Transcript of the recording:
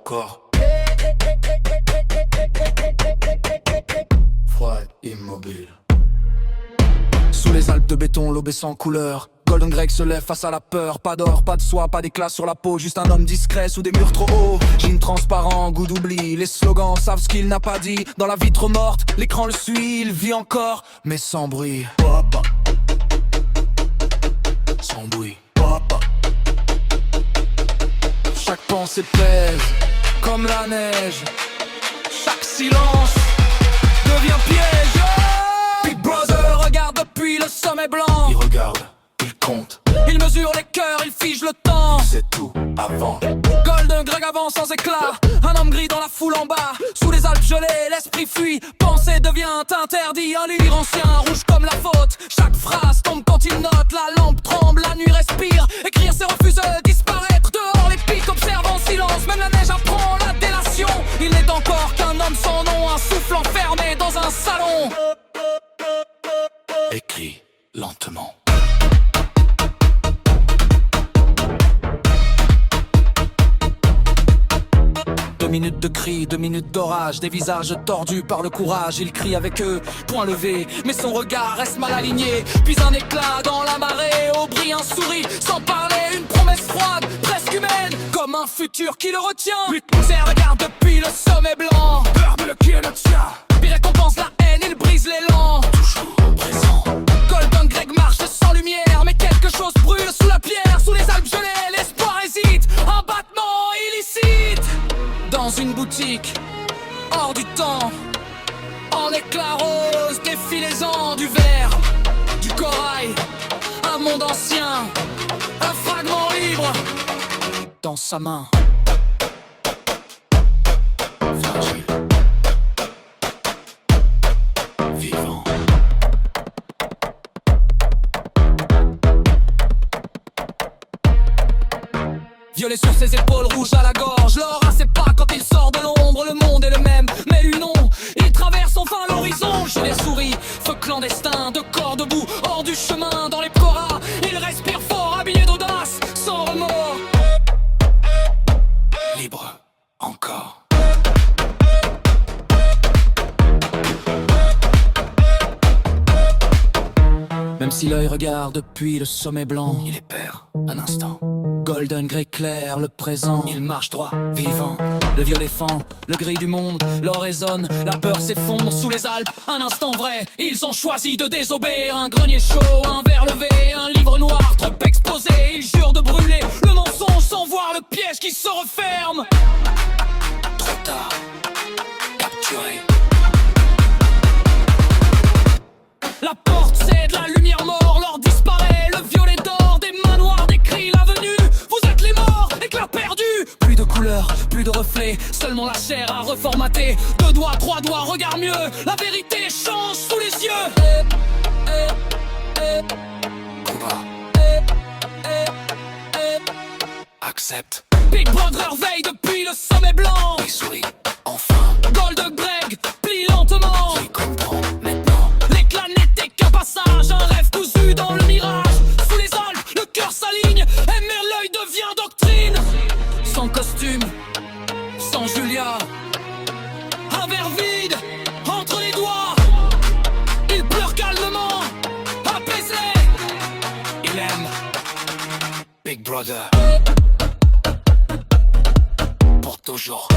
corps. Froide, immobile. Sous les Alpes de béton, l'aube est sans couleur. Golden Greg se lève face à la peur. Pas d'or, pas de soie, pas d'éclat sur la peau. Juste un homme discret sous des murs trop hauts. Jean transparent, goût d'oubli. Les slogans savent ce qu'il n'a pas dit. Dans la vitre morte, l'écran le suit. Il vit encore, mais sans bruit. Sans bruit. Chaque pensée pèse comme la neige. Chaque silence devient piège. Big Brother regarde depuis le sommet blanc. Il regarde, il compte. Il mesure les cœurs, il fige le temps. C'est tout avant. Golden Greg avance sans éclat. Un homme gris dans la foule en bas. Sous les Alpes gelées, l'esprit fuit. Penser devient interdit. Un livre ancien, rouge comme la faute. Chaque phrase tombe quand il note. La lampe tremble, la nuit respire. Écrire c'est refuser, disparaître. Dehors les pics observent en silence. Même la neige apprend la délation. Il n'est encore qu'un homme sans nom. Un souffle enfermé dans un salon. Écrit lentement. 2 minutes de cris, 2 minutes d'orage. Des visages tordus par le courage. Il crie avec eux, point levé, mais son regard reste mal aligné. Puis un éclat dans la marée. Au bris un souris, sans parler. Une promesse froide, presque humaine. Comme un futur qui le retient. Serre regarde depuis le sommet blanc. Ferme le qui est le tien. Puis récompense la haine, il brise l'élan. Toujours présent. Golden Greg marche sans lumière. Mais quelque chose brûle sous la pierre. Sous les Alpes gelées, l'espoir hésite. Un battement illicite. Dans une boutique, hors du temps. En éclat rose, défilaisant du verre, du corail. Un monde ancien, un fragment libre. Dans sa main. Fragile. Vivant. Violet sur ses épaules, rouge à la gorge. L'aura sait pas quand il sort de l'ombre. Le monde est le même, mais lui non. Il traverse enfin l'horizon. Je les souris, feu clandestin, de corps debout, hors du chemin, dans les koras. Il respire fort, habillé d'audace, sans remords. Libre, encore. Même si l'œil regarde depuis le sommet blanc, il est père, un instant. Golden Greg clair, le présent, il marche droit, vivant. Le violet fend, le gris du monde, l'or résonne, la peur s'effondre sous les Alpes. Un instant vrai, ils ont choisi de désobéir. Un grenier chaud, un verre levé, un livre noir trop exposé. Ils jurent de brûler le mensonge sans voir le piège qui se referme. Trop tard, capturé. La porte c'est de la lumière mort, l'or disparaît, le violet d'or, des manoirs décrit l'avenue. Vous êtes les morts, éclat perdu. Plus de couleurs, plus de reflets, seulement la chair à reformater. 2 doigts, 3 doigts, regarde mieux, la vérité change sous les yeux. Combat. Accepte. Big Brother veille depuis le sommet blanc. Il sourit, enfin. Golden Greg plie lentement. Il comprend maintenant. L'éclat n'était qu'un passage, un rêve cousu dans le mirage. Sous les Alpes, le cœur s'aligne, aimer l'œil devient doctrine. Sans costume, sans Julia, un verre vide entre les doigts. Il pleure calmement, apaisé. Il aime Big Brother pour toujours.